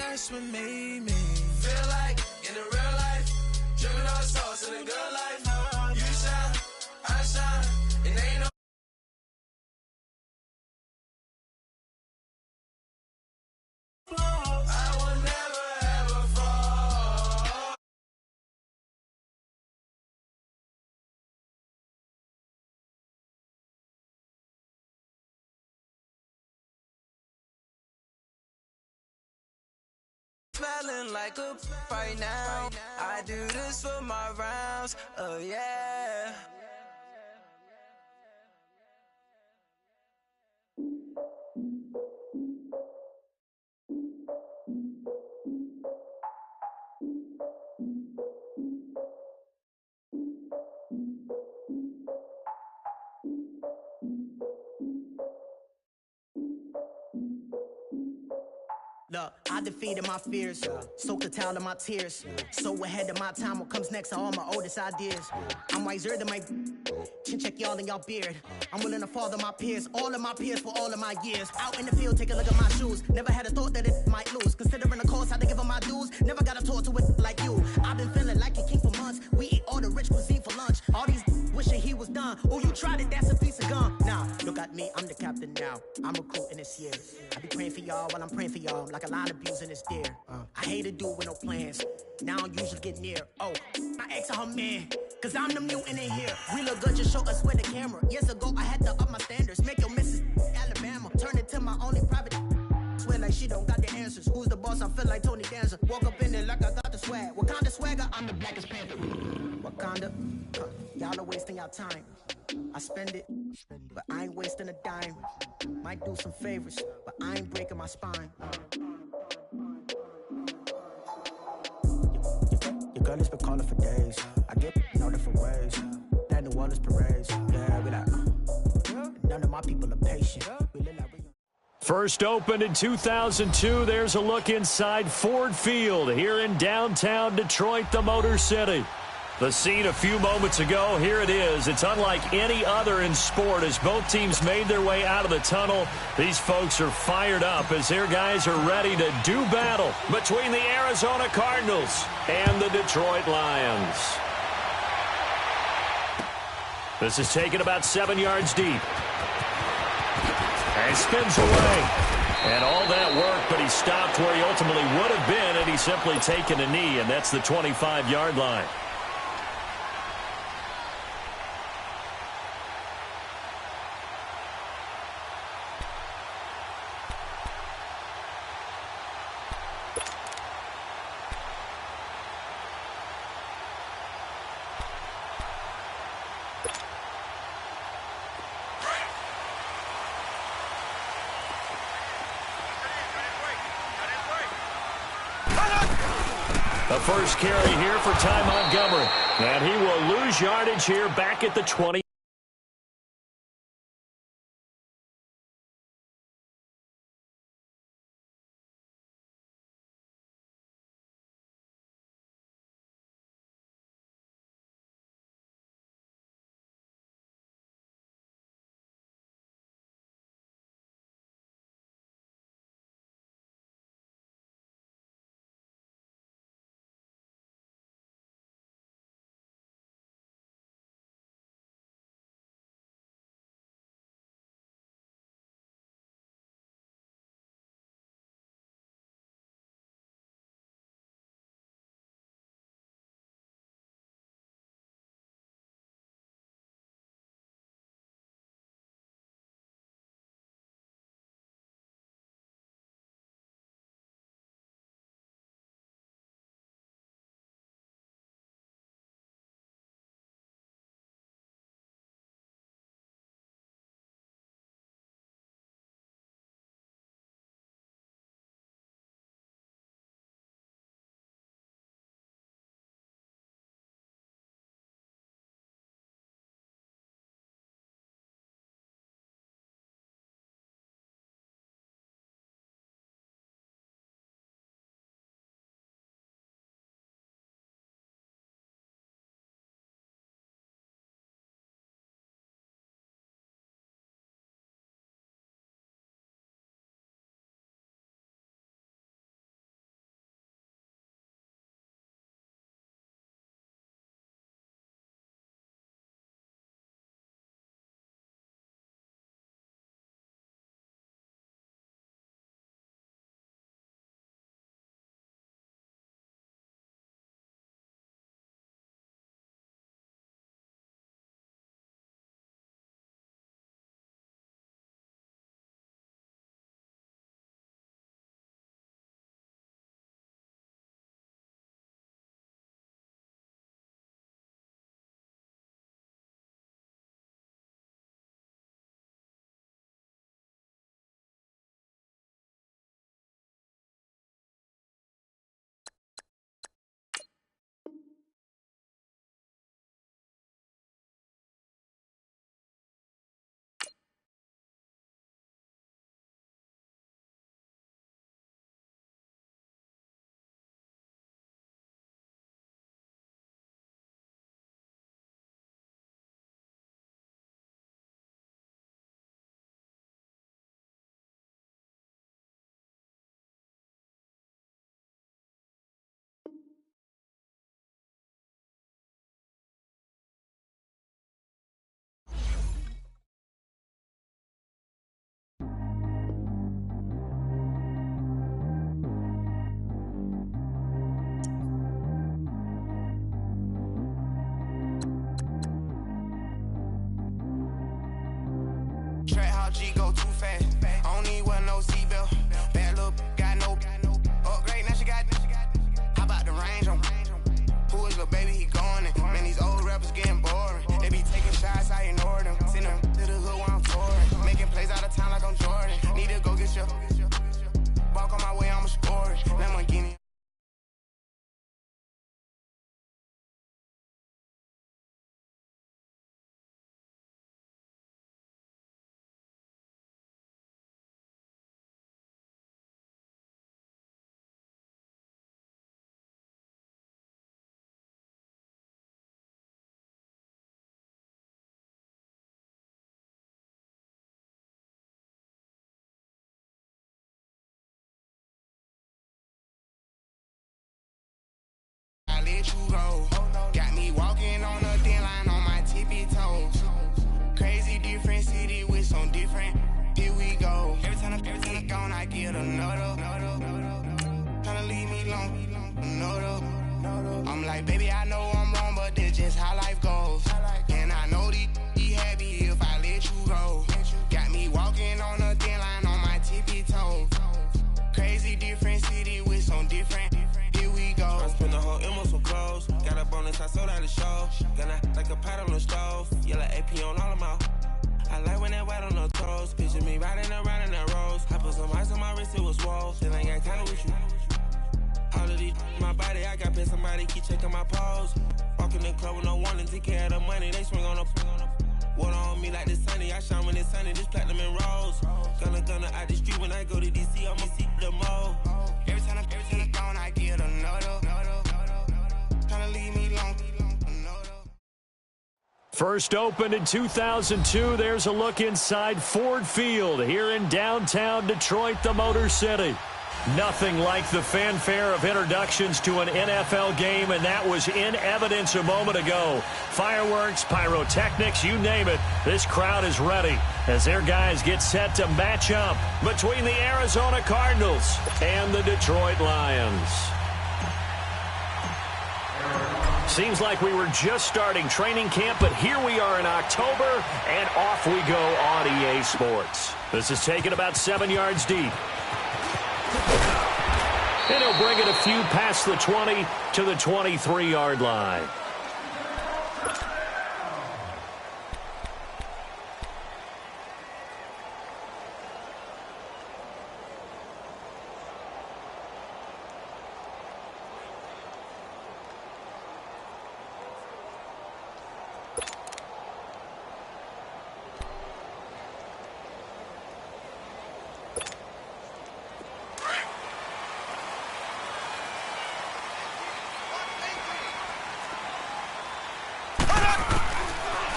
that's what made me feel like in the real life, dripping on sauce in the good life. You shine, I shine, and ain't no I will never ever fall. Smelling like a right now. I do this for my rounds. Oh yeah. Look, I defeated my fears, soaked a towel in my tears. So ahead of my time, what comes next are all my oldest ideas. I'm wiser than my chin check y'all in y'all beard. I'm willing to father my peers, all of my peers for all of my years. Out in the field, take a look at my shoes. Never had a thought that it might lose. Considering the cost, I had to give them my dues. Never got a talk to it like you. I've been feeling like a king for months. We eat all the rich cuisine for lunch. All these wishing he was done. Oh, you tried it, that's a piece of gum. Nah, look at me, I'm the captain now. I'm recruiting this year. I be praying for y'all while I'm praying for y'all. Like a line abusing this deer. I hate a dude with no plans. Now I usually get near. Oh, I ask her man, cause I'm the mutant in here. We look good, just show us where the camera. Years ago, I had to up my standards. Make your missus Alabama. Turn it to my only private. Swear like she don't got the answers. Who's the boss? I feel like Tony Danza. Walk up in it like I got the swag. What kind of swagger? I'm the blackest panther. Wakanda, y'all are wasting your time. I spend it, but I ain't wasting a dime. Might do some favors, but I ain't breaking my spine. Your girl has been calling for days. I get in all different ways. That New Orleans parades. Yeah, we like, none of my people are patient. We live like we First opened in 2002, there's a look inside Ford Field here in downtown Detroit, the Motor City. The scene a few moments ago, here it is. It's unlike any other in sport as both teams made their way out of the tunnel. These folks are fired up as their guys are ready to do battle between the Arizona Cardinals and the Detroit Lions. This is taken about 7 yards deep. And spins away. And all that work, but he stopped where he ultimately would have been had he simply taken a knee, and that's the 25-yard line. The first carry here for Ty Montgomery. And he will lose yardage here back at the 20. go too fast. I don't need wear no seatbelt. Bad little got no upgrade. Now she got. How about the range on? Who is little baby? He going in. Man, these old rappers getting boring. They be taking shots, I ignore them. Send them to the hood while I'm touring. Making plays out of town like I'm Jordan. Need to go get your. Walk on my way, I'ma score it. Lamborghini. Let you go. Got me walking on a thin line on my tippy toes. Crazy different city with some different. Here we go. Every time I'm gone, I get another. Tryna leave me alone. Another. I'm like, baby, I know I'm wrong, but that's just how life goes. And I know he happy if I let you go. Got me walking on a thin line on my tippy toes. Crazy different city with some different. Here we go. I spent the whole M on some clothes. Got a bonus, I sold out the show. Gonna like a pot on the stove. Yellow AP on all of my. I like when that white on the toes. Picture me riding around in that rose. I put some ice on my wrist, it was swole. Still ain't got time with you. All of these, my body, I got paid somebody, keep checking my pose. Walk in the club with no warning, take care of the money, they swing on the. Water on me like the sunny, I shine when it's sunny, this platinum and rose. Gonna out the street when I go to DC, I'ma see the mo. Every time I'm gone, I get another. Tryna leave me alone. First opened in 2002, there's a look inside Ford Field here in downtown Detroit, the Motor City. Nothing like the fanfare of introductions to an NFL game, and that was in evidence a moment ago. Fireworks, pyrotechnics, you name it. This crowd is ready as their guys get set to match up between the Arizona Cardinals and the Detroit Lions. Seems like we were just starting training camp, but here we are in October, and off we go on EA Sports. This is taken about 7 yards deep. And he'll bring it a few past the 20 to the 23-yard line.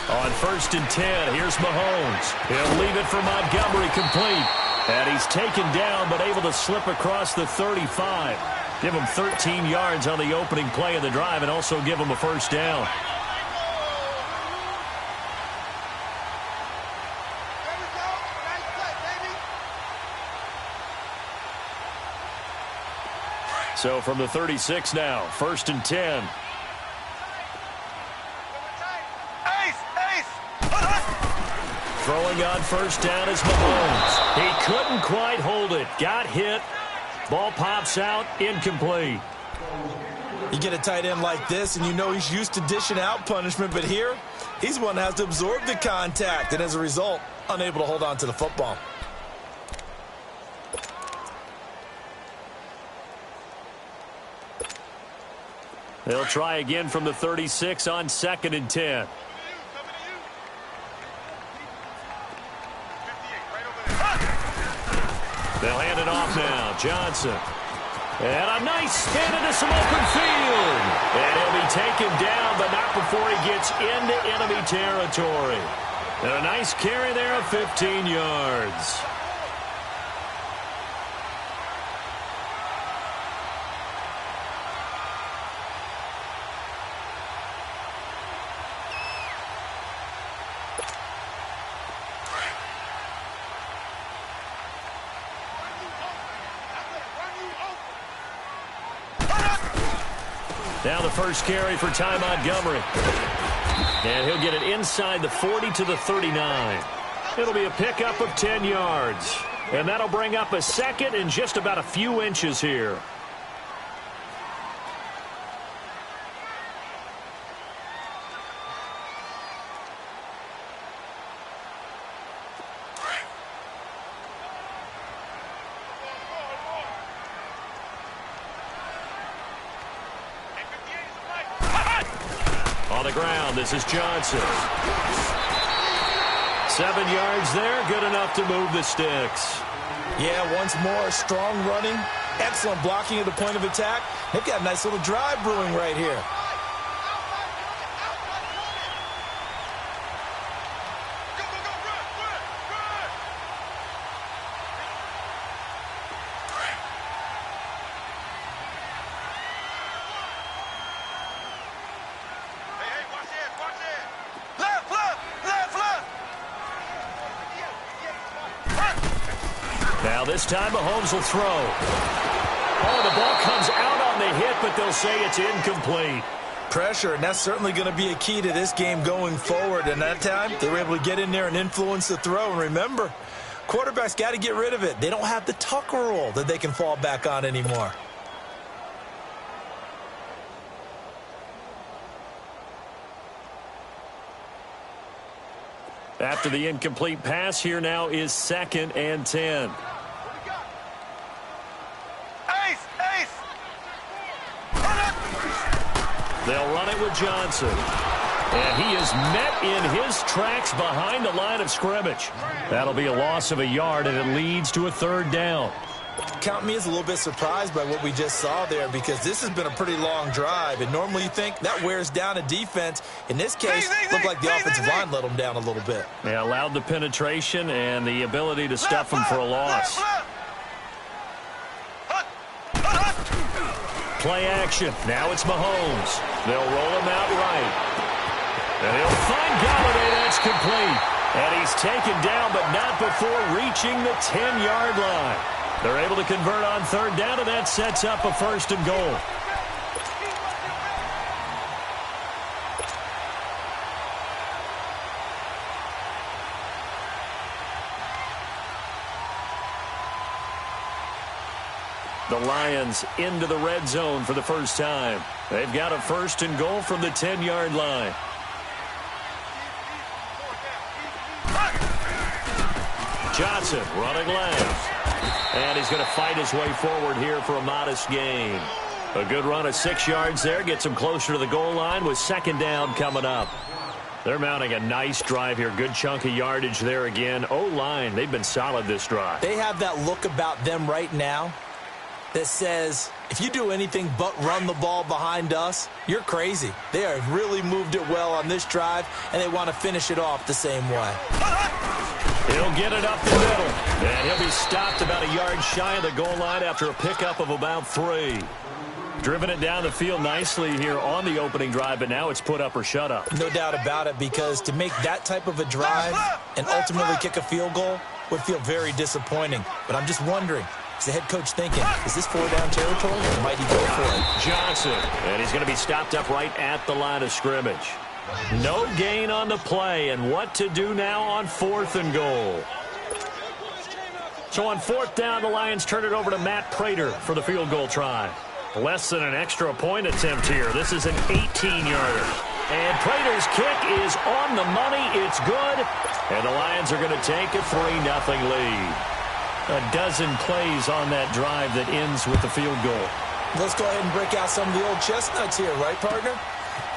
On 1st and 10, here's Mahomes. He'll leave it for Montgomery complete. And he's taken down but able to slip across the 35. Give him 13 yards on the opening play of the drive and also give him a first down. So from the 36 now, 1st and 10. Throwing on first down is Mahomes. He couldn't quite hold it. Got hit. Ball pops out. Incomplete. You get a tight end like this, and you know he's used to dishing out punishment, but here, he's one that has to absorb the contact, and as a result, unable to hold on to the football. They'll try again from the 36 on 2nd and 10. They'll hand it off now. Johnson. And a nice spin into some open field. And he'll be taken down, but not before he gets into enemy territory. And a nice carry there of 15 yards. Now the first carry for Ty Montgomery. And he'll get it inside the 40 to the 39. It'll be a pickup of 10 yards. And that'll bring up a second and just about a few inches here. On the ground, this is Johnson. 7 yards there, good enough to move the sticks. Yeah, once more, strong running, excellent blocking at the point of attack. They've got a nice little drive brewing right here. Now this time Mahomes will throw. Oh, the ball comes out on the hit, but they'll say it's incomplete. Pressure, and that's certainly going to be a key to this game going forward. And that time, they were able to get in there and influence the throw. And remember, quarterbacks got to get rid of it. They don't have the Tucker rule that they can fall back on anymore. After the incomplete pass, here now is 2nd and 10. They'll run it with Johnson. And he is met in his tracks behind the line of scrimmage. That'll be a loss of a yard, and it leads to a 3rd down. Count me as a little bit surprised by what we just saw there, because this has been a pretty long drive, and normally you think that wears down a defense. In this case, looked like the offensive line let them down a little bit. They allowed the penetration and the ability to stuff them for a loss. Play action. Now it's Mahomes. They'll roll him out right. And he'll find Galladay. That's complete. And he's taken down, but not before reaching the 10-yard line. They're able to convert on 3rd down, and that sets up a 1st and goal. The Lions into the red zone for the first time. They've got a 1st and goal from the 10-yard line. Johnson running left. And he's going to fight his way forward here for a modest gain. A good run of 6 yards there. Gets him closer to the goal line with 2nd down coming up. They're mounting a nice drive here. Good chunk of yardage there again. O-line, they've been solid this drive. They have that look about them right now that says, if you do anything but run the ball behind us, you're crazy. They have really moved it well on this drive, and they want to finish it off the same way. He'll get it up the middle, and he'll be stopped about a yard shy of the goal line after a pickup of about 3. Driven it down the field nicely here on the opening drive, but now it's put up or shut up. No doubt about it, because to make that type of a drive and ultimately kick a field goal would feel very disappointing. But I'm just wondering, is the head coach thinking, is this 4-down territory, or might he go for it? Johnson, and he's going to be stopped up right at the line of scrimmage. No gain on the play, and what to do now on 4th and goal. So on 4th down, the Lions turn it over to Matt Prater for the field goal try. Less than an extra point attempt here. This is an 18-yarder. And Prater's kick is on the money. It's good. And the Lions are going to take a 3-0 lead. A dozen plays on that drive that ends with the field goal. Let's go ahead and break out some of the old chestnuts here, right, partner?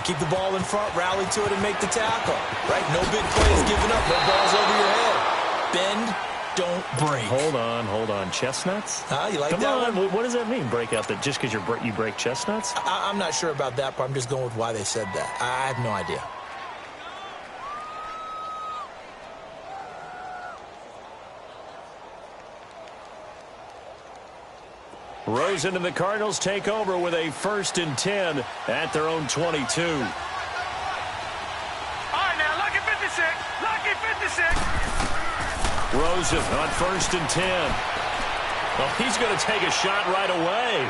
Keep the ball in front, rally to it, and make the tackle. Right? No big plays given up. No balls over your head. Bend, don't break. Hold on. Chestnuts? You like Come that on. one? What does that mean, break out? That just because you break chestnuts? I'm not sure about that, but I'm just going with why they said that. I have no idea. Rosen and the Cardinals take over with a 1st and 10 at their own 22. All right, now, lucky 56. Lucky 56. Rosen on 1st and 10. Well, he's going to take a shot right away.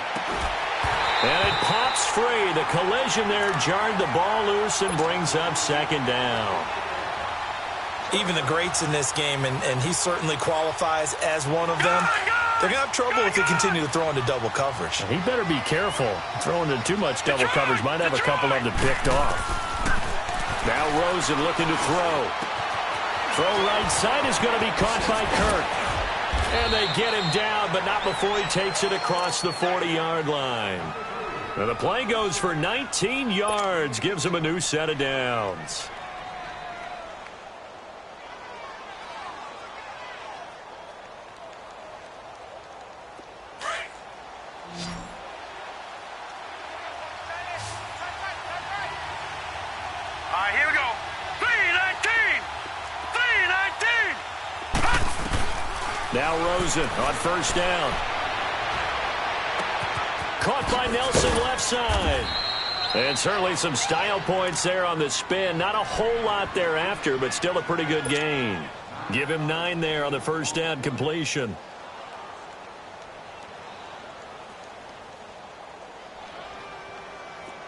And it pops free. The collision there jarred the ball loose and brings up 2nd down. Even the greats in this game, and he certainly qualifies as one of them, they're going to have trouble if they continue to throw into double coverage. He better be careful. Throwing into too much double coverage might have a couple of them picked off. Now Rosen looking to throw. Throw right side is going to be caught by Kirk. And they get him down, but not before he takes it across the 40-yard line. Now the play goes for 19 yards, gives him a new set of downs. Here we go. 3-19. 3-19. Now Rosen on first down. Caught by Nelson left side. And certainly some style points there on the spin. Not a whole lot thereafter, but still a pretty good gain. Give him 9 there on the first down completion.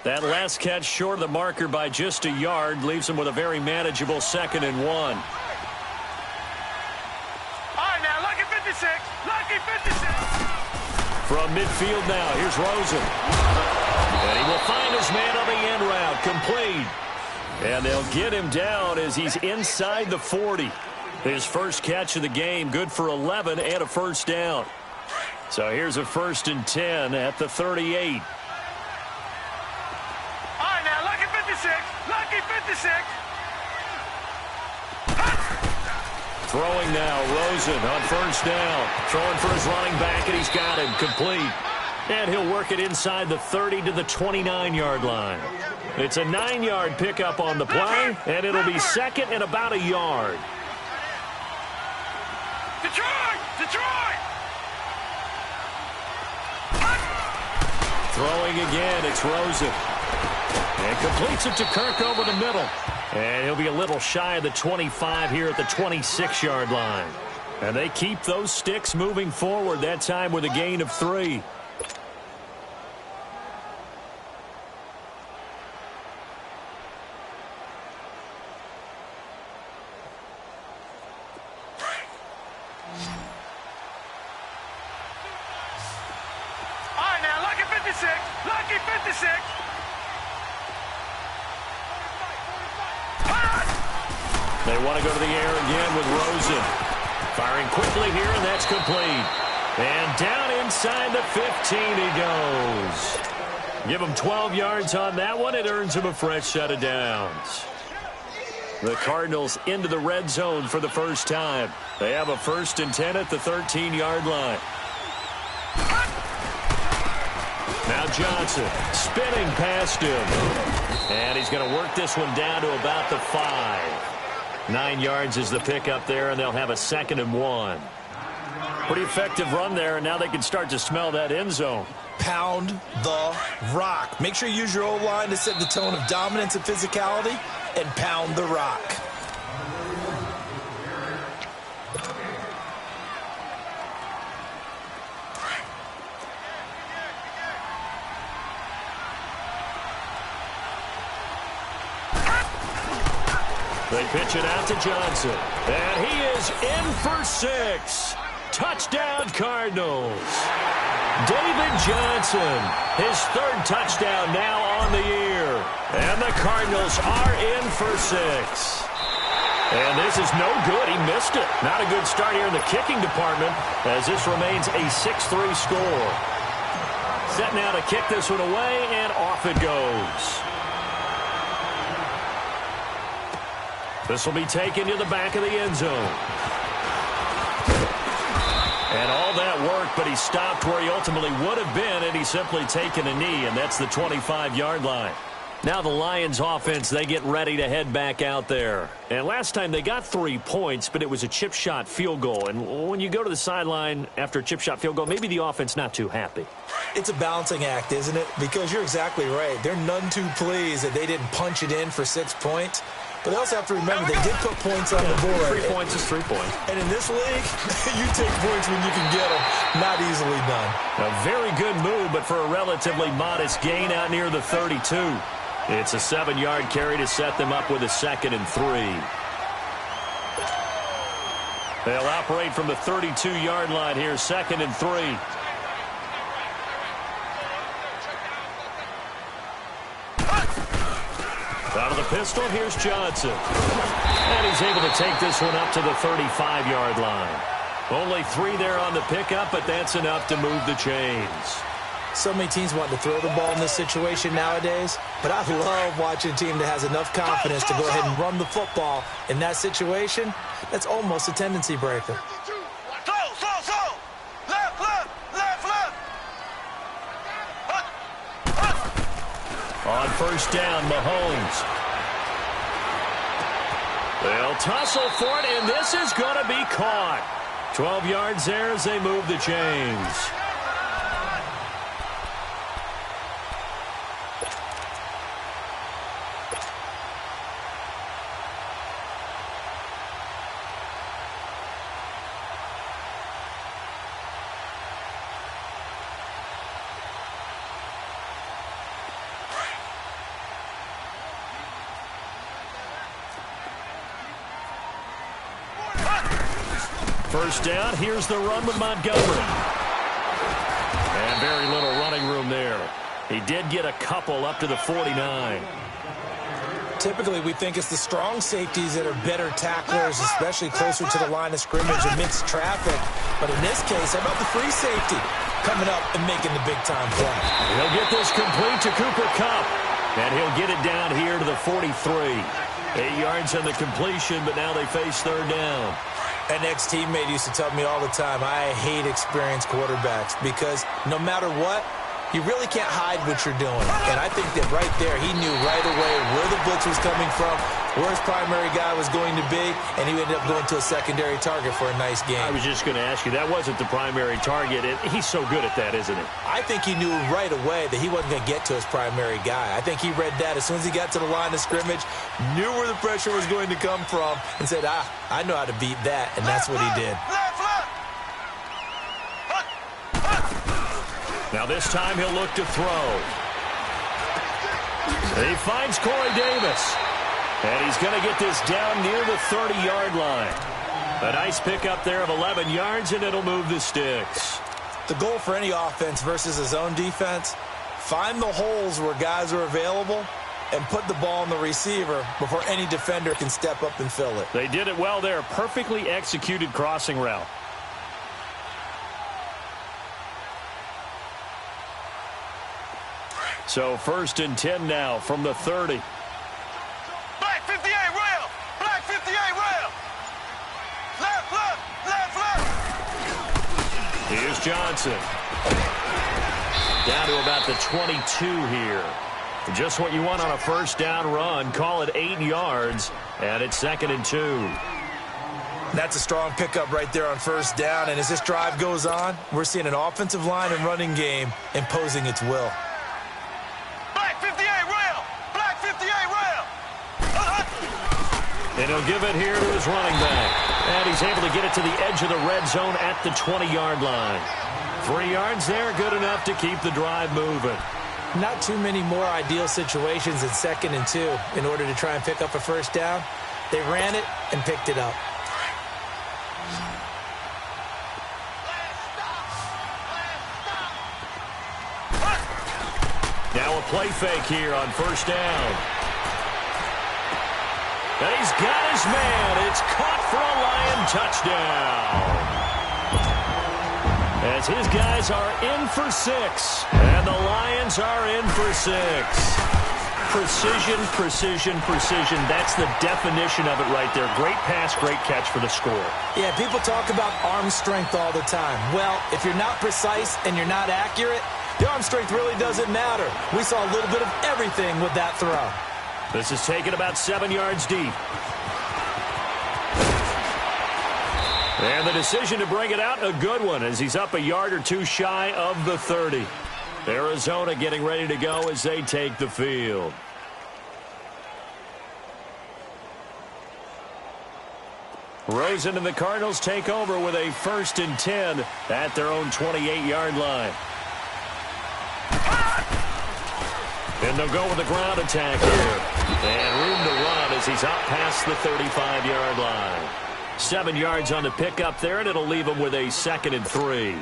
That last catch short of the marker by just a yard leaves him with a very manageable 2nd and 1. All right, now, lucky 56. Lucky 56. From midfield now, here's Rosen. And he will find his man on the end route, complete. And they'll get him down as he's inside the 40. His first catch of the game, good for 11 and a first down. So here's a 1st and 10 at the 38. Lucky 56. Throwing now, Rosen on first down. Throwing for his running back, and he's got him complete. And he'll work it inside the 30 to the 29-yard line. It's a 9-yard pickup on the play, and it'll be 2nd and about a yard. Detroit! Detroit! Throwing again, it's Rosen. And completes it to Kirk over the middle. And he'll be a little shy of the 25 here at the 26-yard line. And they keep those sticks moving forward, that time with a gain of 3. All right, now, lucky 56. Lucky 56. They want to go to the air again with Rosen. Firing quickly here, and that's complete. And down inside the 15 he goes. Give him 12 yards on that one. It earns him a fresh set of downs. The Cardinals into the red zone for the first time. They have a 1st and 10 at the 13-yard line. Now Johnson spinning past him. And he's going to work this one down to about the 5. 9 yards is the pickup there, and they'll have a 2nd and 1. Pretty effective run there, and now they can start to smell that end zone. Pound the rock. Make sure you use your O-line to set the tone of dominance and physicality, and pound the rock. They pitch it out to Johnson. And he is in for 6. Touchdown, Cardinals. David Johnson, his 3rd touchdown now on the year. And the Cardinals are in for 6. And this is no good. He missed it. Not a good start here in the kicking department as this remains a 6-3 score. Set now to kick this one away, and off it goes. This will be taken to the back of the end zone. And all that work, but he stopped where he ultimately would have been, and he's simply taken a knee, and that's the 25-yard line. Now the Lions offense, they get ready to head back out there. And last time they got 3 points, but it was a chip shot field goal. And when you go to the sideline after a chip shot field goal, maybe the offense not too happy. It's a balancing act, isn't it? Because you're exactly right. They're none too pleased that they didn't punch it in for 6 points. But they also have to remember they did put points on the board. 3 points is 3 points. And in this league, you take points when you can get them. Not easily done. A very good move, but for a relatively modest gain out near the 32. It's a 7-yard carry to set them up with a 2nd and 3. They'll operate from the 32-yard line here, 2nd and 3. Out of the pistol, here's Johnson. And he's able to take this one up to the 35-yard line. Only 3 there on the pickup, but that's enough to move the chains. So many teams want to throw the ball in this situation nowadays, but I love watching a team that has enough confidence to go ahead and run the football. In that situation, that's almost a tendency breaker. On first down, Mahomes. They'll tussle for it, and this is going to be caught. 12 yards there as they move the chains. First down, here's the run with Montgomery. And very little running room there. He did get a couple up to the 49. Typically, we think it's the strong safeties that are better tacklers, especially closer to the line of scrimmage amidst traffic. But in this case, how about the free safety coming up and making the big-time play? He'll get this complete to Cooper Kupp. And he'll get it down here to the 43. 8 yards on the completion, but now they face third down. An ex-teammate used to tell me all the time, I hate experienced quarterbacks because no matter what, you really can't hide what you're doing. And I think that right there, he knew right away where the blitz was coming from, where his primary guy was going to be, and he ended up going to a secondary target for a nice game. I was just going to ask you, that wasn't the primary target. He's so good at that, isn't he? I think he knew right away that he wasn't going to get to his primary guy. I think he read that as soon as he got to the line of scrimmage, knew where the pressure was going to come from, and said, I know how to beat that, and that's what he did. Now this time he'll look to throw. He finds Corey Davis. And he's going to get this down near the 30-yard line. A nice pickup there of 11 yards, and it'll move the sticks. The goal for any offense versus his own defense, find the holes where guys are available and put the ball on the receiver before any defender can step up and fill it. They did it well there. Perfectly executed crossing route. So 1st and 10 now from the 30. Black 58 rail. Black 58 rail. Left, left, left, left. Here's Johnson. Down to about the 22 here. Just what you want on a first down run. Call it 8 yards, and it's 2nd and 2. That's a strong pickup right there on first down, and as this drive goes on, we're seeing an offensive line and running game imposing its will. And he'll give it here to his running back. And he's able to get it to the edge of the red zone at the 20-yard line. 3 yards there, good enough to keep the drive moving. Not too many more ideal situations in 2nd and 2 in order to try and pick up a first down. They ran it and picked it up. Now a play fake here on first down. And he's got his man. It's caught for a Lion touchdown. As his guys are in for 6. And the Lions are in for 6. Precision, precision, precision. That's the definition of it right there. Great pass, great catch for the score. Yeah, people talk about arm strength all the time. Well, if you're not precise and you're not accurate, the arm strength really doesn't matter. We saw a little bit of everything with that throw. This is taken about 7 yards deep. And the decision to bring it out, a good one, as he's up a yard or two shy of the 30. Arizona getting ready to go as they take the field. Rosen and the Cardinals take over with a 1st and 10 at their own 28-yard line. And they'll go with the ground attack here. And room to run as he's out past the 35-yard line. 7 yards on the pickup there, and it'll leave them with a 2nd and 3.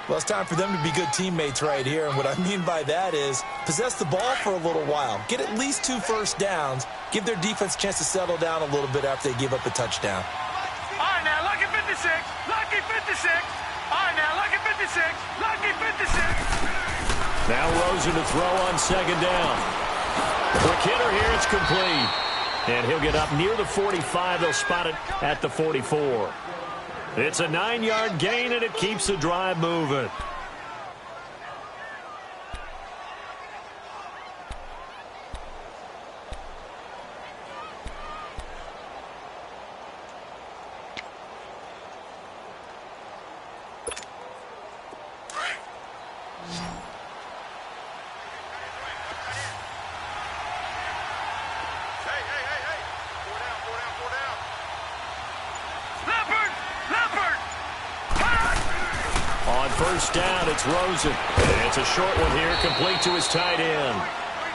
Well, it's time for them to be good teammates right here, and what I mean by that is possess the ball for a little while, get at least 2 first downs, give their defense a chance to settle down a little bit after they give up a touchdown. All right, now, lucky 56, lucky 56. All right, now, lucky 56, lucky 56. Now Rosen to throw on 2nd down. Quick hitter here, it's complete. And he'll get up near the 45. They'll spot it at the 44. It's a 9-yard gain, and it keeps the drive moving. First down, it's Rosen. And it's a short one here, complete to his tight end.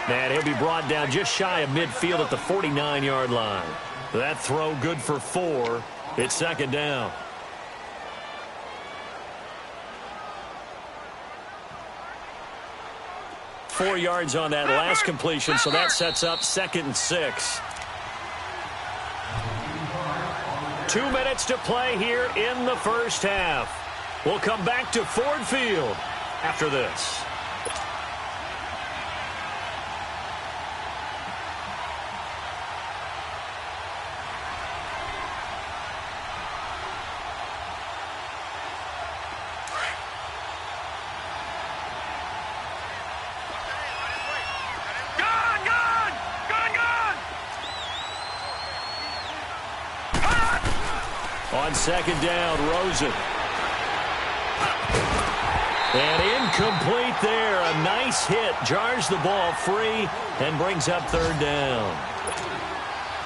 And he'll be brought down just shy of midfield at the 49-yard line. That throw good for 4. It's 2nd down. Four yards on that last completion, so that sets up 2nd and 6. 2 minutes to play here in the first half. We'll come back to Ford Field after this. On 2nd down, Rosen. And incomplete there. A nice hit. Jars the ball free and brings up 3rd down.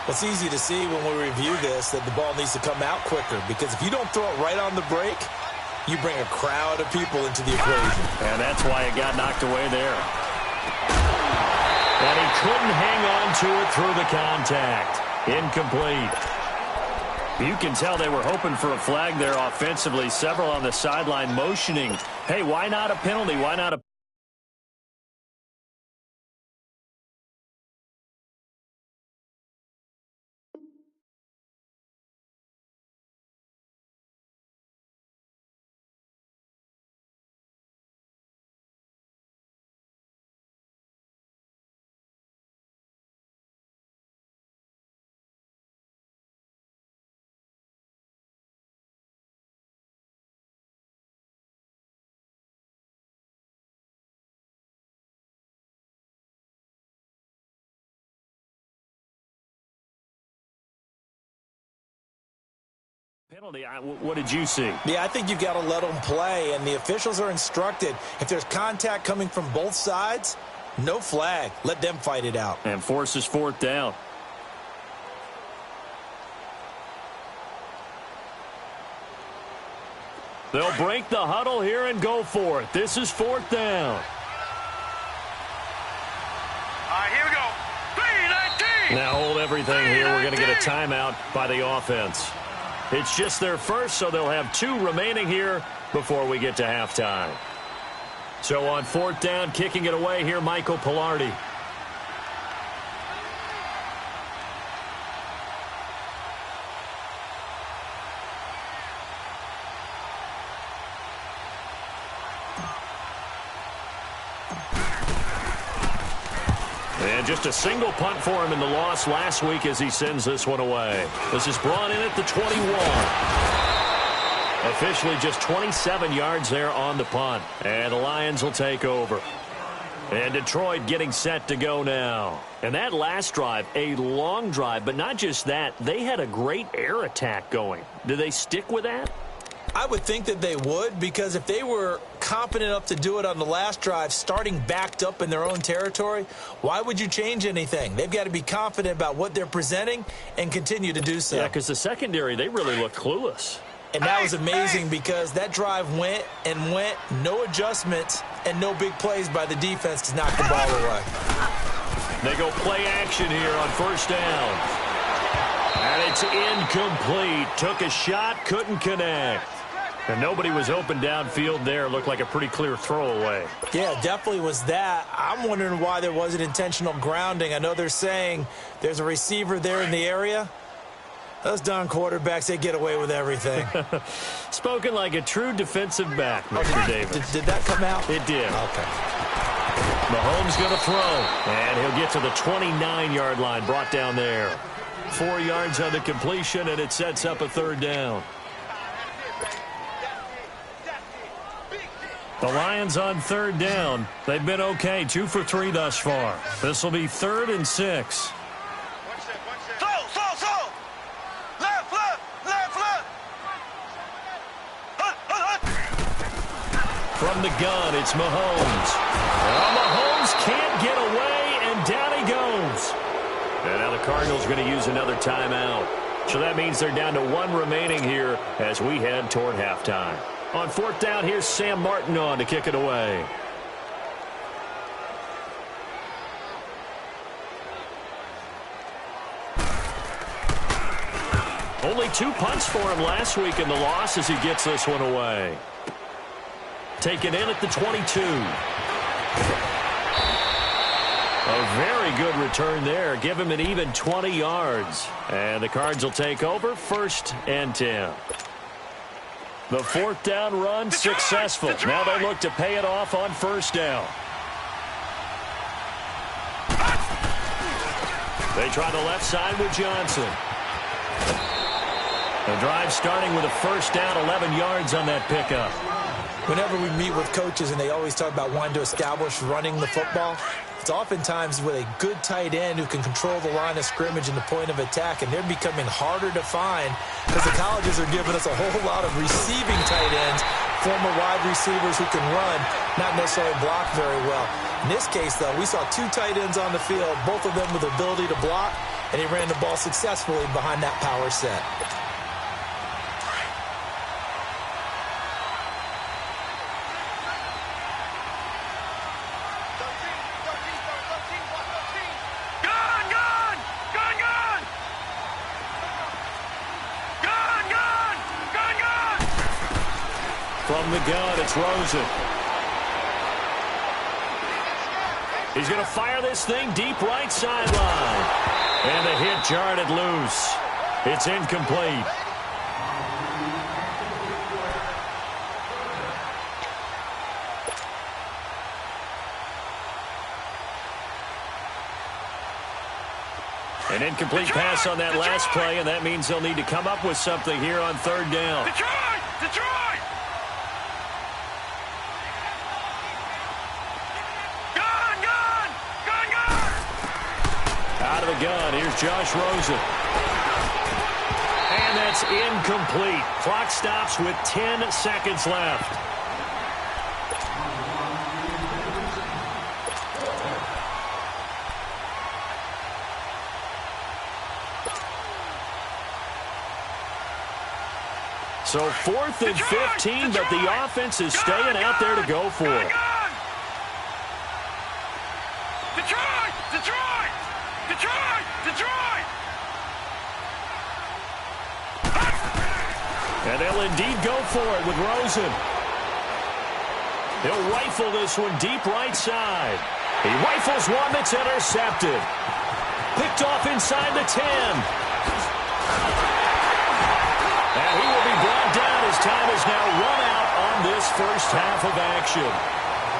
It's easy to see when we review this that the ball needs to come out quicker, because if you don't throw it right on the break, you bring a crowd of people into the equation. And that's why it got knocked away there. And he couldn't hang on to it through the contact. Incomplete. You can tell they were hoping for a flag there offensively. Several on the sideline motioning. Hey, why not a penalty? Why not a penalty? What did you see? Yeah, I think you've got to let them play, and the officials are instructed, if there's contact coming from both sides, no flag. Let them fight it out. And forces 4th down. They'll break the huddle here and go for it. This is 4th down. All right, here we go. 3-19. Now hold everything here. We're going to get a timeout by the offense. It's just their first, so they'll have 2 remaining here before we get to halftime. So on 4th down, kicking it away here, Michael Pilardi. And just a single punt for him in the loss last week as he sends this one away. This is brought in at the 21. Officially just 27 yards there on the punt. And the Lions will take over. And Detroit getting set to go now. And that last drive, a long drive, but not just that. They had a great air attack going. Do they stick with that? I would think that they would, because if they were competent enough to do it on the last drive, starting backed up in their own territory, why would you change anything? They've got to be confident about what they're presenting and continue to do so. Yeah, because the secondary, they really look clueless. And that was amazing because that drive went and went, no adjustments and no big plays by the defense to knock the ball away. They go play action here on 1st down. And it's incomplete. Took a shot, couldn't connect. And nobody was open downfield there. Looked like a pretty clear throwaway. Yeah, definitely was that. I'm wondering why there wasn't intentional grounding. I know they're saying there's a receiver there in the area. Those darn quarterbacks, they get away with everything. Spoken like a true defensive back, Mr. Davis. Did that come out? It did. Okay. Mahomes going to throw. And he'll get to the 29-yard line, brought down there. 4 yards on the completion, and it sets up a third down. The Lions on third down. They've been okay, 2 for 3 thus far. This will be 3rd and 6. From the gun, it's Mahomes. Well, Mahomes can't get away, and down he goes. And now the Cardinals going to use another timeout. So that means they're down to 1 remaining here as we head toward halftime. On 4th down, here's Sam Martin on to kick it away. Only 2 punts for him last week in the loss as he gets this one away. Taken in at the 22. A very good return there. Give him an even 20 yards. And the Cards will take over 1st and 10. The 4th down run successful. Now they look to pay it off on 1st down. They try the left side with Johnson. The drive starting with a 1st down, 11 yards on that pickup. Whenever we meet with coaches and they always talk about wanting to establish running the football, it's oftentimes with a good tight end who can control the line of scrimmage and the point of attack, and they're becoming harder to find because the colleges are giving us a whole lot of receiving tight ends, former wide receivers who can run, not necessarily block very well. In this case, though, we saw 2 tight ends on the field, both of them with the ability to block, and he ran the ball successfully behind that power set. From the gun, it's Rosen. He's going to fire this thing deep right sideline. And the hit jarred it loose. It's incomplete. An incomplete pass on that last play, and that means they'll need to come up with something here on 3rd down. Detroit! Out of the gun, here's Josh Rosen. And that's incomplete. Clock stops with 10 seconds left. So 4th and 15, but the offense is staying out there to go for it. And they'll indeed go for it with Rosen. He'll rifle this one deep right side. He rifles one that's intercepted. Picked off inside the 10. And he will be brought down as time is now run out on this first half of action.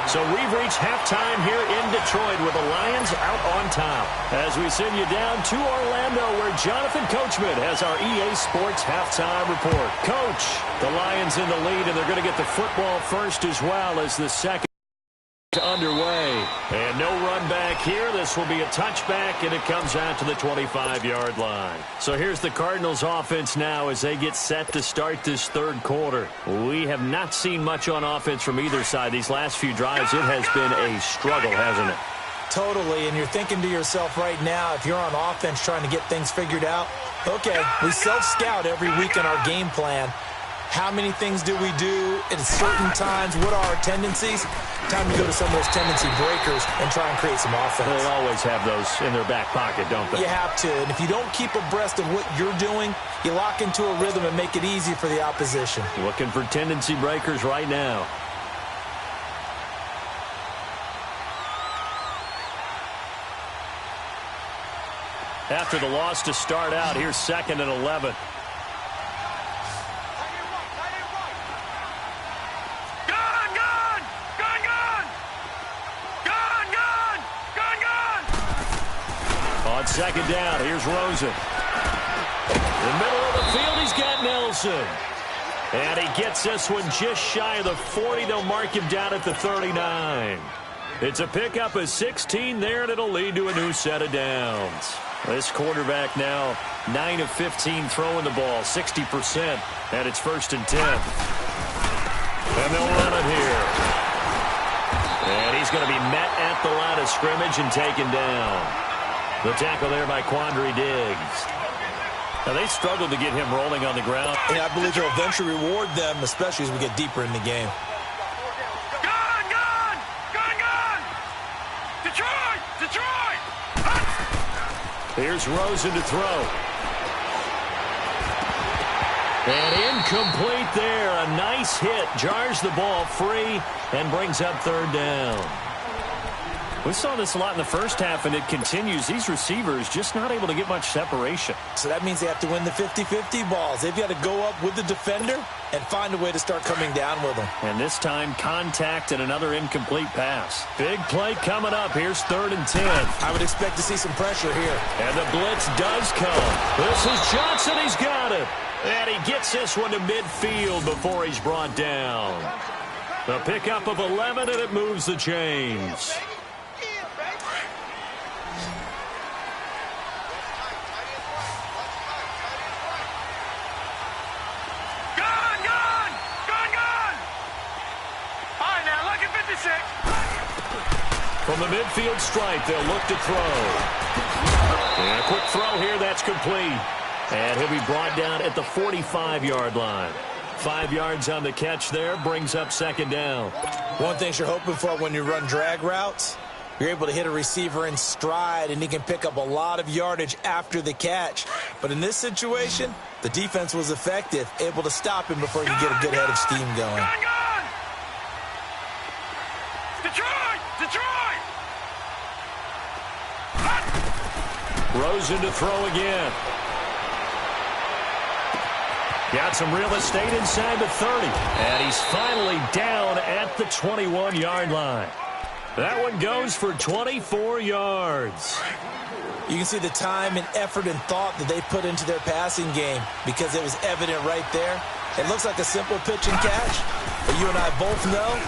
So we've reached halftime here in Detroit with the Lions out on top. As we send you down to Orlando where Jonathan Coachman has our EA Sports halftime report. Coach, the Lions in the lead, and they're going to get the football first as well as the second underway. And no run back here. This will be a touchback, and it comes out to the 25-yard line. So here's the Cardinals offense now as they get set to start this 3rd quarter. We have not seen much on offense from either side. These last few drives, it has been a struggle, hasn't it? Totally, and you're thinking to yourself right now, if you're on offense trying to get things figured out, okay, we self-scout every week in our game plan. How many things do we do at certain times? What are our tendencies? Time to go to some of those tendency breakers and try and create some offense. They always have those in their back pocket, don't they? You have to. And if you don't keep abreast of what you're doing, you lock into a rhythm and make it easy for the opposition. Looking for tendency breakers right now. After the loss to start out, here's 2nd and 11. On 2nd down, here's Rosen. In the middle of the field, he's got Nelson. And he gets this one just shy of the 40. They'll mark him down at the 39. It's a pickup of 16 there, and it'll lead to a new set of downs. This quarterback now 9 of 15 throwing the ball, 60%, and it's 1st and 10. And they'll run it here. And he's going to be met at the line of scrimmage and taken down. The tackle there by Quandre Diggs. Now, they struggled to get him rolling on the ground. Yeah, I believe he'll eventually reward them, especially as we get deeper in the game. Detroit! Here's Rosen to throw. And incomplete there. A nice hit. Jars the ball free and brings up 3rd down. We saw this a lot in the first half, and it continues. These receivers just not able to get much separation. So that means they have to win the 50-50 balls. They've got to go up with the defender and find a way to start coming down with them. And this time, contact and another incomplete pass. Big play coming up. Here's 3rd and 10. I would expect to see some pressure here. And the blitz does come. This is Johnson. He's got it. And he gets this one to midfield before he's brought down. The pickup of 11, and it moves the chains. From the midfield stripe, they'll look to throw. And a quick throw here, that's complete. And he'll be brought down at the 45-yard line. 5 yards on the catch there, brings up 2nd down. One thing you're hoping for when you run drag routes, you're able to hit a receiver in stride, and he can pick up a lot of yardage after the catch. But in this situation, the defense was effective, able to stop him before he could get a good head of steam going. Detroit! Rosen to throw again. Got some real estate inside the 30. And he's finally down at the 21-yard line. That one goes for 24 yards. You can see the time and effort and thought that they put into their passing game because it was evident right there. It looks like a simple pitch and catch, but you and I both know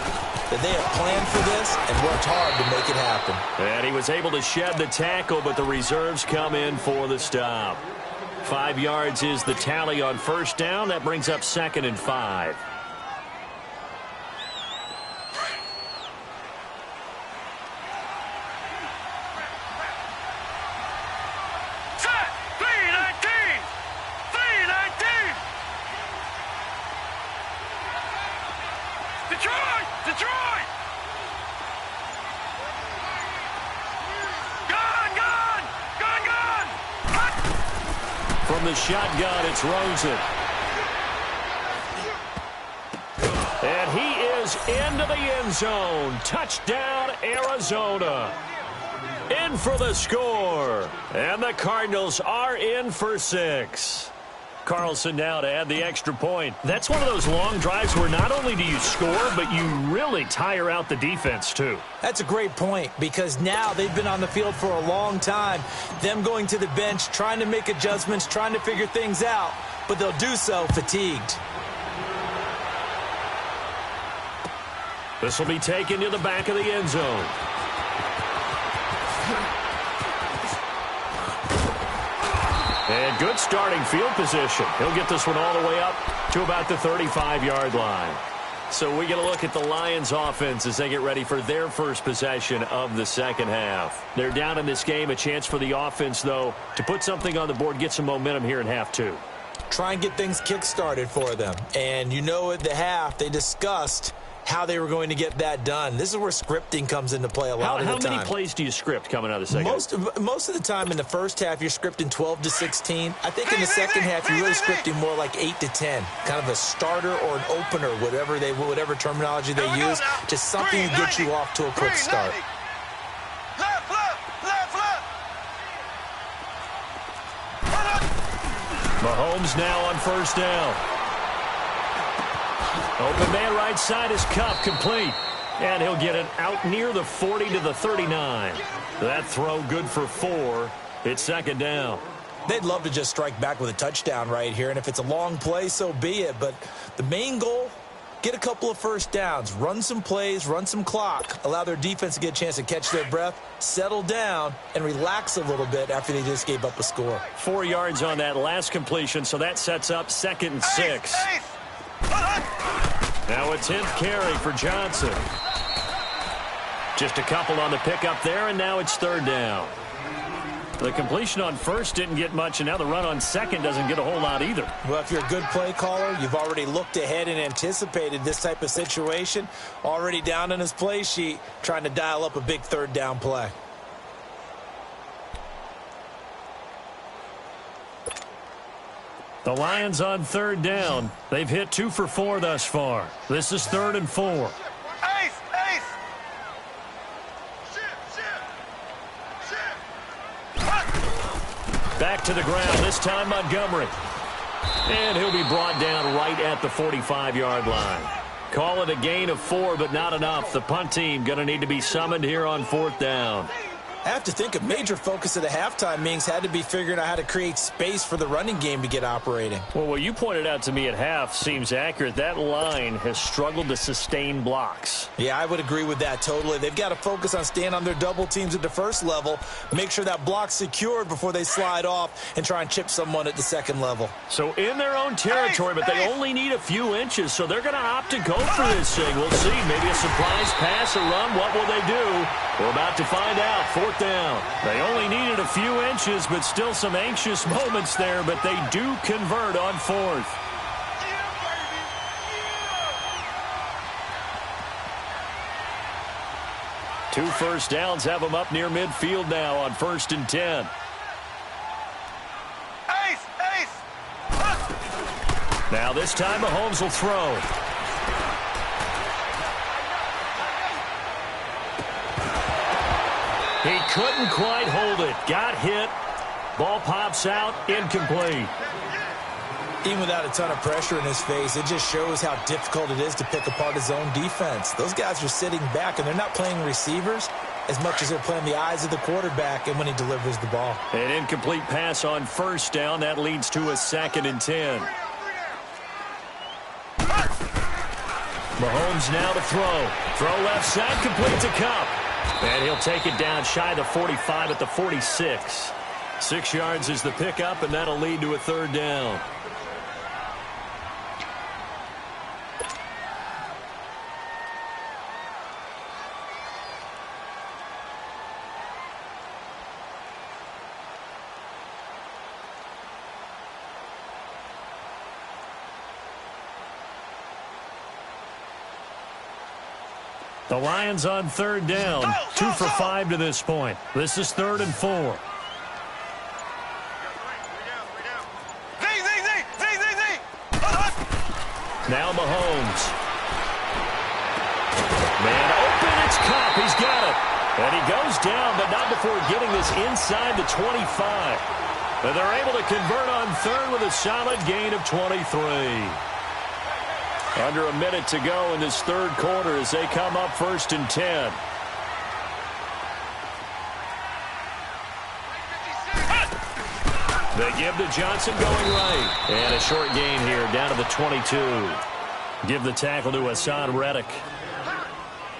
that they have planned for this and worked hard to make it happen. And he was able to shed the tackle, but the reserves come in for the stop. 5 yards is the tally on 1st down. That brings up 2nd and 5. Set! 319! 319! Detroit! Detroit! Gun! From the shotgun, it's Rosen. And he is into the end zone. Touchdown, Arizona. In for the score. And the Cardinals are in for 6. Carlson now to add the extra point. That's one of those long drives where not only do you score, but you really tire out the defense, too. That's a great point because now they've been on the field for a long time. Them going to the bench, trying to make adjustments, trying to figure things out, but they'll do so fatigued. This will be taken to the back of the end zone. And good starting field position. He'll get this one all the way up to about the 35-yard line. So we get a look at the Lions offense as they get ready for their first possession of the second half. They're down in this game. A chance for the offense, though, to put something on the board, get some momentum here in half 2. Try and get things kick-started for them. And you know at the half, they discussed how they were going to get that done. This is where scripting comes into play a lot of the time. How many plays do you script coming out of the second? Most of the time in the first half, you're scripting 12 to 16. I think in the second half, you're really scripting more like 8 to 10. Kind of a starter or an opener, whatever terminology they use. Just something to get you off to a quick start. Mahomes now on first down. Open man right side is Cup, complete. And he'll get it out near the 40 to the 39. That throw good for 4. It's second down. They'd love to just strike back with a touchdown right here. And if it's a long play, so be it. But the main goal, get a couple of first downs. Run some plays, run some clock. Allow their defense to get a chance to catch their breath, settle down, and relax a little bit after they just gave up a score. 4 yards on that last completion, so that sets up 2nd and 6. Now a 10th carry for Johnson. Just a couple on the pickup there, and now it's 3rd down. The completion on first didn't get much, and now the run on second doesn't get a whole lot either. Well, if you're a good play caller, you've already looked ahead and anticipated this type of situation. Already down in his play sheet, trying to dial up a big 3rd down play. The Lions on 3rd down. They've hit 2 for 4 thus far. This is 3rd and 4. Back to the ground, this time Montgomery. And he'll be brought down right at the 45-yard line. Call it a gain of 4, but not enough. The punt team going to need to be summoned here on 4th down. I have to think a major focus of the halftime meetings had to be figuring out how to create space for the running game to get operating. Well, what you pointed out to me at half seems accurate. That line has struggled to sustain blocks. Yeah, I would agree with that totally. They've got to focus on staying on their double teams at the first level, make sure that block's secured before they slide off and try and chip someone at the second level. So in their own territory, but they only need a few inches, so they're going to opt to go for this thing. We'll see. Maybe a surprise pass or run. What will they do? We're about to find out. 4th down. They only needed a few inches, but still some anxious moments there, but they do convert on 4th. Two first downs have them up near midfield now on 1st and 10. Now this time Mahomes will throw. He couldn't quite hold it. Got hit. Ball pops out. Incomplete. Even without a ton of pressure in his face, it just shows how difficult it is to pick apart his own defense. Those guys are sitting back, and they're not playing receivers as much as they're playing the eyes of the quarterback and when he delivers the ball. An incomplete pass on 1st down. That leads to a 2nd and 10. Mahomes now to throw. Throw left side, complete to Cup. And he'll take it down shy of the 45 at the 46. 6 yards is the pickup, and that'll lead to a 3rd down. The Lions on 3rd down. 2 for 5 to this point. This is 3rd and 4. Now Mahomes. Man open, it's Cup. He's got it. And he goes down, but not before getting this inside the 25. And they're able to convert on 3rd with a solid gain of 23. Under a minute to go in this 3rd quarter as they come up 1st and 10. They give to Johnson going right. And a short gain here down to the 22. Give the tackle to Hassan Reddick.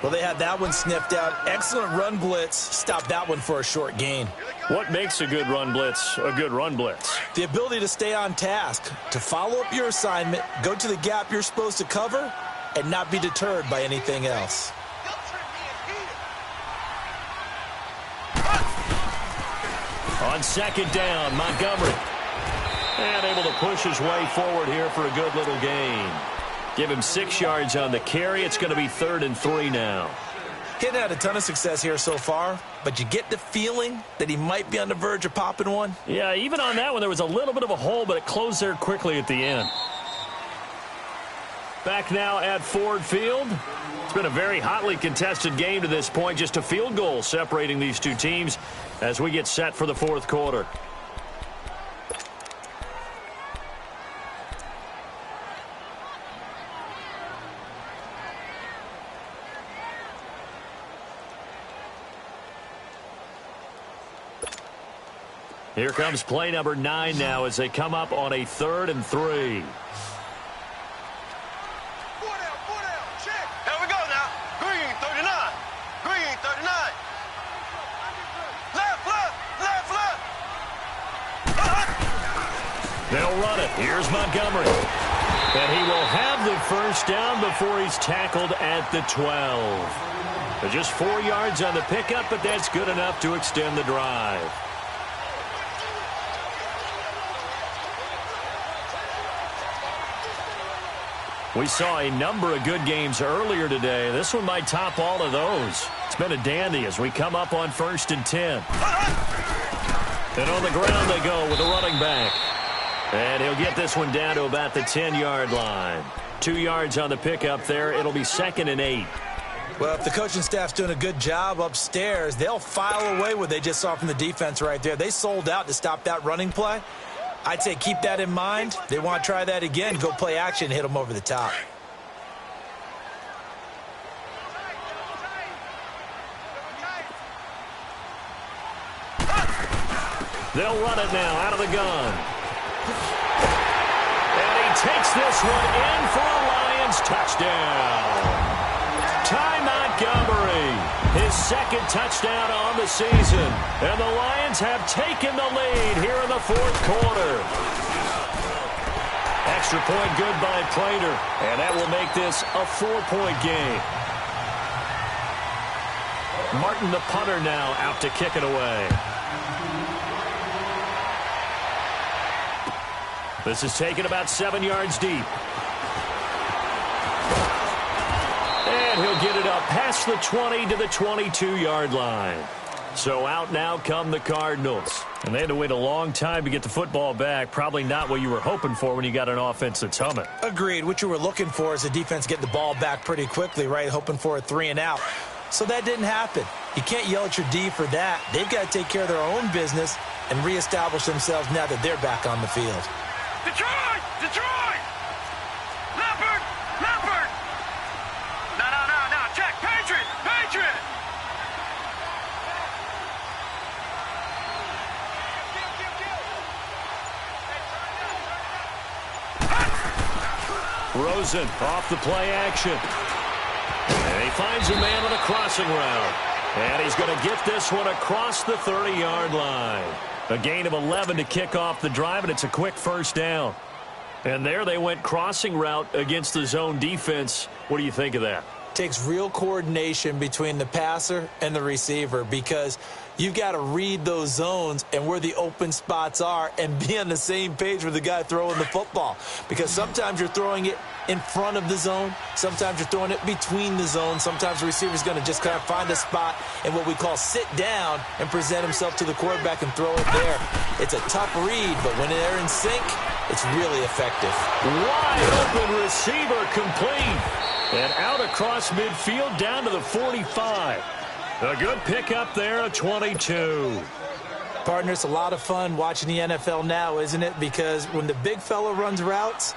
Well, they had that one sniffed out. Excellent run blitz. Stop that one for a short gain. What makes a good run blitz a good run blitz? The ability to stay on task, to follow up your assignment, go to the gap you're supposed to cover, and not be deterred by anything else. On 2nd down, Montgomery. And able to push his way forward here for a good little gain. Give him 6 yards on the carry. It's going to be 3rd and 3 now. He hadn't had a ton of success here so far, but you get the feeling that he might be on the verge of popping one. Yeah, even on that one, there was a little bit of a hole, but it closed there quickly at the end. Back now at Ford Field. It's been a very hotly contested game to this point. Just a field goal separating these two teams as we get set for the 4th quarter. Here comes play number 9 now as they come up on a 3rd and 3. Here we go now. Green, 39. Green, 39. Left. They'll run it. Here's Montgomery. And he will have the first down before he's tackled at the 12. Just 4 yards on the pickup, but that's good enough to extend the drive. We saw a number of good games earlier today. This one might top all of those. It's been a dandy as we come up on 1st and 10. And on the ground they go with a running back. And he'll get this one down to about the 10-yard line. 2 yards on the pickup there. It'll be 2nd and 8. Well, if the coaching staff's doing a good job upstairs, they'll file away what they just saw from the defense right there. They sold out to stop that running play. I'd say keep that in mind. They want to try that again. Go play action, hit them over the top. They'll run it now out of the gun. And he takes this one in for a Lions touchdown. Ty Montgomery, his 2nd touchdown on the season. And the Lions have taken the lead here in the 4th quarter. Extra point good by Prater. And that will make this a 4-point game. Martin, the punter, now out to kick it away. This is taken about 7 yards deep. And he'll get it up past the 20 to the 22-yard line. So out now come the Cardinals. And they had to wait a long time to get the football back. Probably not what you were hoping for when you got an offense that's humming. Agreed. What you were looking for is the defense getting the ball back pretty quickly, right? Hoping for a 3 and out. So that didn't happen. You can't yell at your D for that. They've got to take care of their own business and reestablish themselves now that they're back on the field. Detroit! Leopard! No. Check. Patriot! Rosen off the play action. And he finds a man on a crossing route. And he's going to get this one across the 30-yard line. A gain of 11 to kick off the drive, and it's a quick first down. And there they went crossing route against the zone defense. What do you think of that? Takes real coordination between the passer and the receiver because you've got to read those zones and where the open spots are and be on the same page with the guy throwing the football. Because sometimes you're throwing it in front of the zone. Sometimes you're throwing it between the zones. Sometimes the receiver's going to just kind of find a spot and what we call sit down and present himself to the quarterback and throw it there. It's a tough read, but when they're in sync, it's really effective. Wide open receiver complete. And out across midfield down to the 45. A good pickup there, a 22. Partner, it's a lot of fun watching the NFL now, isn't it? Because when the big fella runs routes,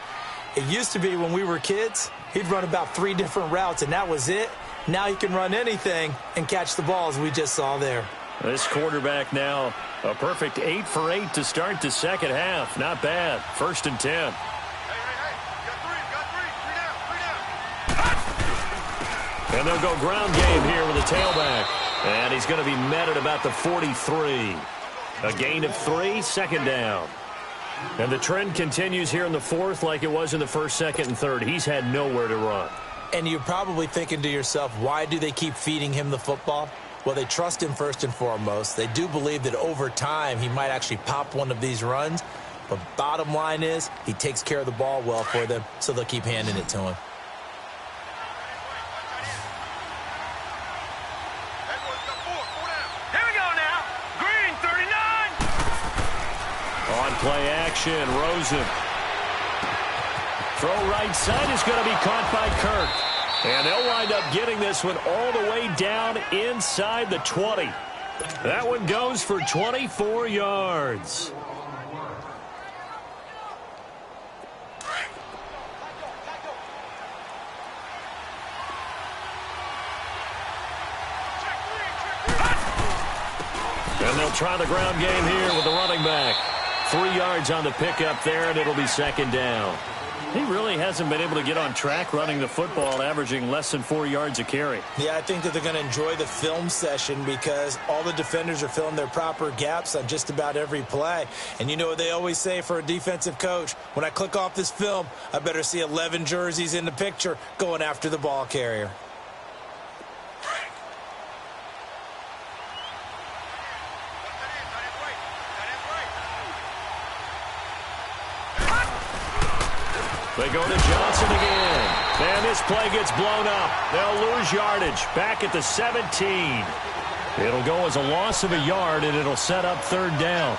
it used to be when we were kids, he'd run about 3 different routes, and that was it. Now he can run anything and catch the ball, as we just saw there. This quarterback now, a perfect 8 for 8 to start the second half. Not bad. 1st and 10. And they'll go ground game here with a tailback. And he's going to be met at about the 43. A gain of 3, 2nd down. And the trend continues here in the 4th like it was in the 1st, 2nd, and 3rd. He's had nowhere to run. And you're probably thinking to yourself, why do they keep feeding him the football? Well, they trust him first and foremost. They do believe that over time he might actually pop one of these runs. But bottom line is, he takes care of the ball well for them, so they'll keep handing it to him. Here we go now. Green, 39. On play action, Rosen. Throw right side is going to be caught by Kirk. And they'll wind up getting this one all the way down inside the 20. That one goes for 24 yards. And they'll try the ground game here with the running back. 3 yards on the pickup there, and it'll be second down. He really hasn't been able to get on track running the football, averaging less than 4 yards a carry. Yeah, I think that they're going to enjoy the film session because all the defenders are filling their proper gaps on just about every play. And you know what they always say for a defensive coach? When I click off this film, I better see 11 jerseys in the picture going after the ball carrier. They go to Johnson again. And this play gets blown up. They'll lose yardage back at the 17. It'll go as a loss of a yard, and it'll set up third down.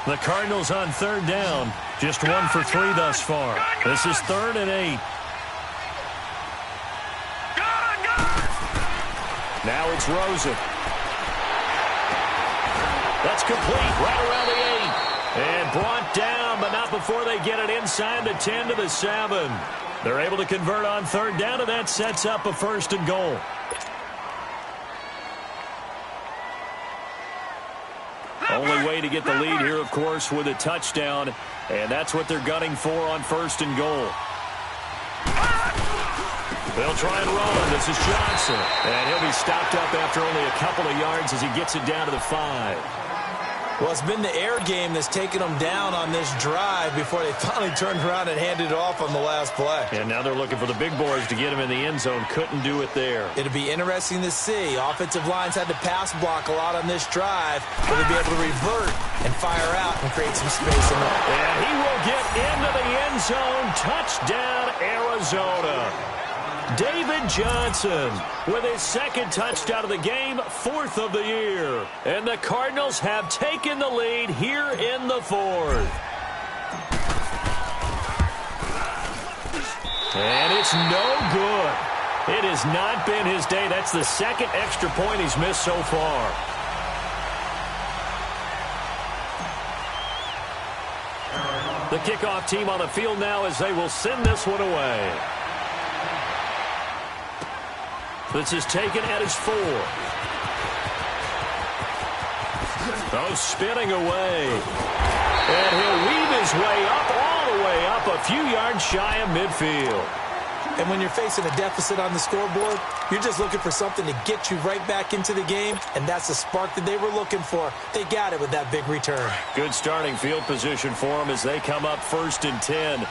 The Cardinals on third down. Just 1 for 3 thus far. This is 3rd and 8. Now it's Rosen. That's complete right around the 8. And brought down, but not before they get it inside the 10 to the 7. They're able to convert on third down, and that sets up a 1st and goal. Only way to get the lead here, of course, with a touchdown. And that's what they're gunning for on 1st and goal. They'll try and run. This is Johnson. And he'll be stopped up after only a couple of yards as he gets it down to the 5. Well, it's been the air game that's taken them down on this drive before they finally turned around and handed it off on the last play. And now they're looking for the big boys to get him in the end zone. Couldn't do it there. It'll be interesting to see. Offensive lines had to pass block a lot on this drive. Will they be able to revert and fire out and create some space in there? And he will get into the end zone. Touchdown, Arizona. David Johnson with his 2nd touchdown of the game, 4th of the year. And the Cardinals have taken the lead here in the 4th. And it's no good. It has not been his day. That's the 2nd extra point he's missed so far. The kickoff team on the field now as they will send this one away. This is taken at his 4. Oh, spinning away. And he'll weave his way up, all the way up, a few yards shy of midfield. And when you're facing a deficit on the scoreboard, you're just looking for something to get you right back into the game, and that's the spark that they were looking for. They got it with that big return. Good starting field position for them as they come up 1st and 10.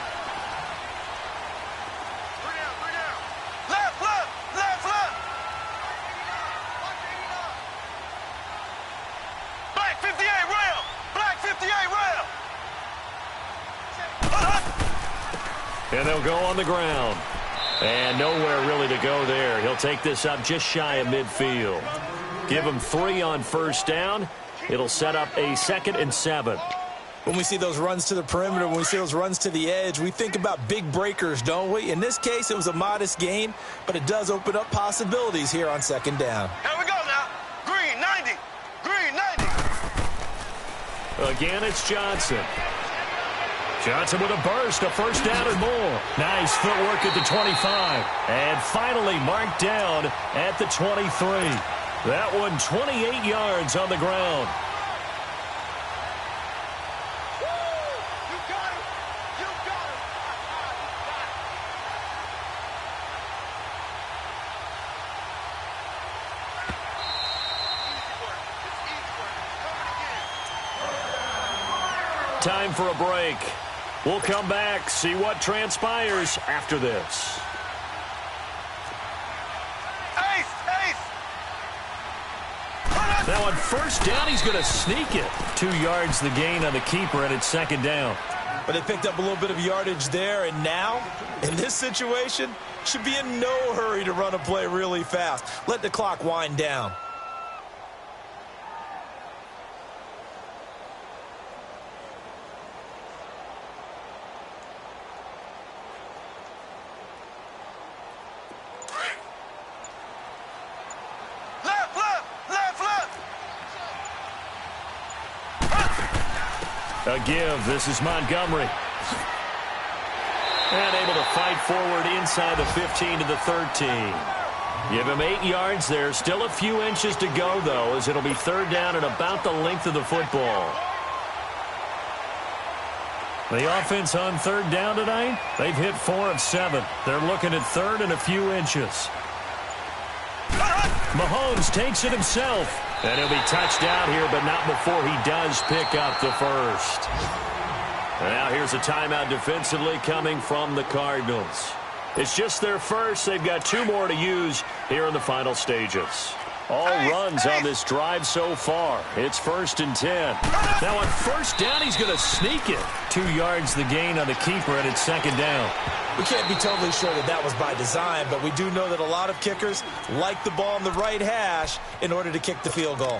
And they'll go on the ground. And nowhere really to go there. He'll take this up just shy of midfield. Give him 3 on 1st down. It'll set up a 2nd and 7. When we see those runs to the perimeter, when we see those runs to the edge, we think about big breakers, don't we? In this case, it was a modest gain, but it does open up possibilities here on 2nd down. Here we go now. Green, 90. Green, 90. Again, it's Johnson. Johnson with a burst, a 1st down and more. Nice footwork at the 25. And finally marked down at the 23. That one 28 yards on the ground. You got it. You got it. Easy work. It's easy work. Coming again. Time for a break. We'll come back, see what transpires after this. Ace! Ace! Now on first down, he's going to sneak it. 2 yards the gain on the keeper, and it's second down. But they picked up a little bit of yardage there, and now, in this situation, should be in no hurry to run a play really fast. Let the clock wind down. A give. This is Montgomery. And able to fight forward inside the 15 to the 13. Give him 8 yards there. Still a few inches to go, though, as it'll be third down and about the length of the football. The offense on third down tonight, they've hit 4 of 7. They're looking at third and a few inches. Mahomes takes it himself. And he'll be touched out here, but not before he does pick up the first. Now here's a timeout defensively coming from the Cardinals. It's just their first. They've got 2 more to use here in the final stages. All runs on this drive so far. It's 1st and 10. Now on first down, he's going to sneak it. 2 yards the gain on the keeper, and it's second down. We can't be totally sure that that was by design, but we do know that a lot of kickers like the ball on the right hash in order to kick the field goal.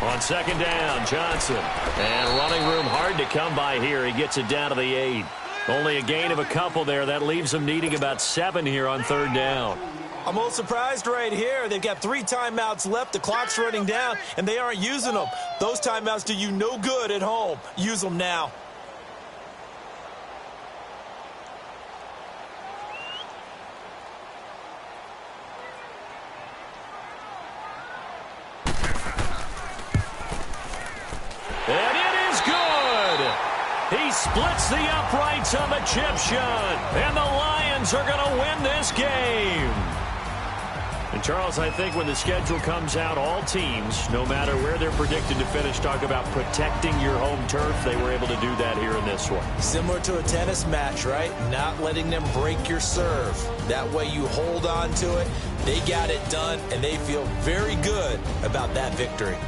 On second down, Johnson. And running room hard to come by here. He gets it down to the 8. Only a gain of a couple there. That leaves him needing about 7 here on third down. I'm a little surprised right here. They've got 3 timeouts left. The clock's running down, and they aren't using them. Those timeouts do you no good at home. Use them now. And it is good. He splits the uprights on the chip shot. And the Lions are going to win this game. And, Charles, I think when the schedule comes out, all teams, no matter where they're predicted to finish, talk about protecting your home turf. They were able to do that here in this one. Similar to a tennis match, right? Not letting them break your serve. That way you hold on to it. They got it done, and they feel very good about that victory.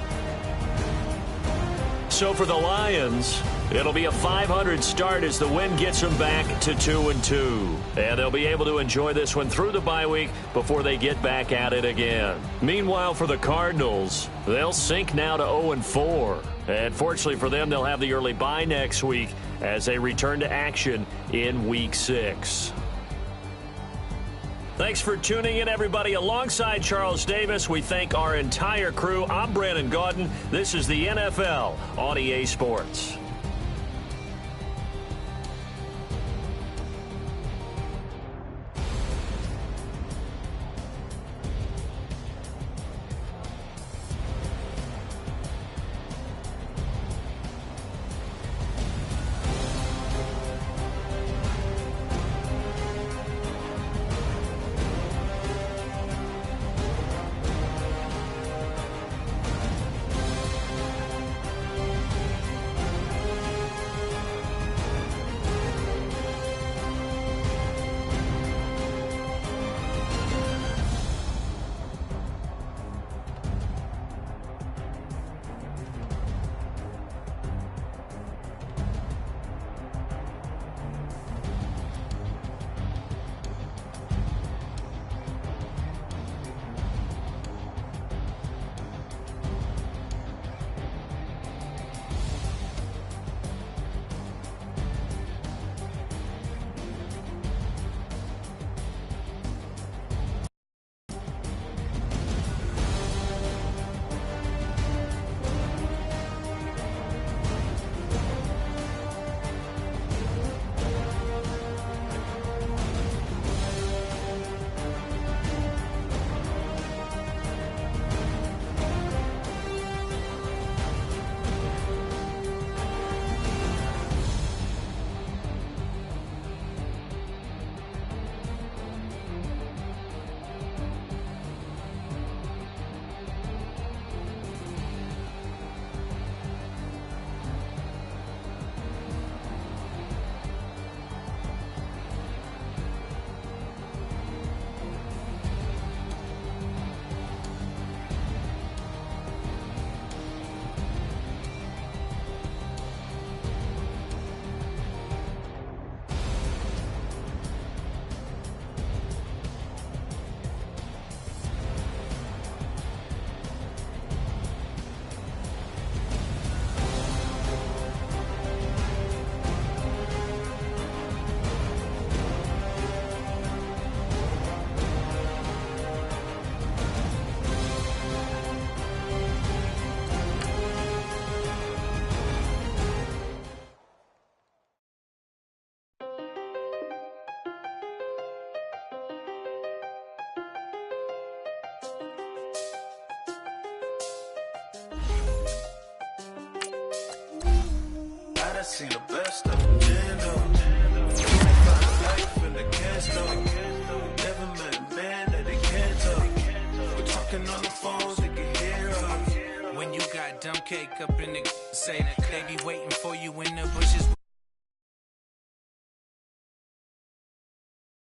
So for the Lions, it'll be a 500 start as the win gets them back to 2-2. And they'll be able to enjoy this one through the bye week before they get back at it again. Meanwhile, for the Cardinals, they'll sink now to 0-4. And fortunately for them, they'll have the early bye next week as they return to action in Week 6. Thanks for tuning in, everybody. Alongside Charles Davis, we thank our entire crew. I'm Brandon Gaudin. This is the NFL on EA Sports. seen the best of them stand up. Find life in the can't stop. Never met a man that they can't talk. We're talking on the phones, they can hear us. When you got dumb cake up in the say that they be waiting for you in the bushes.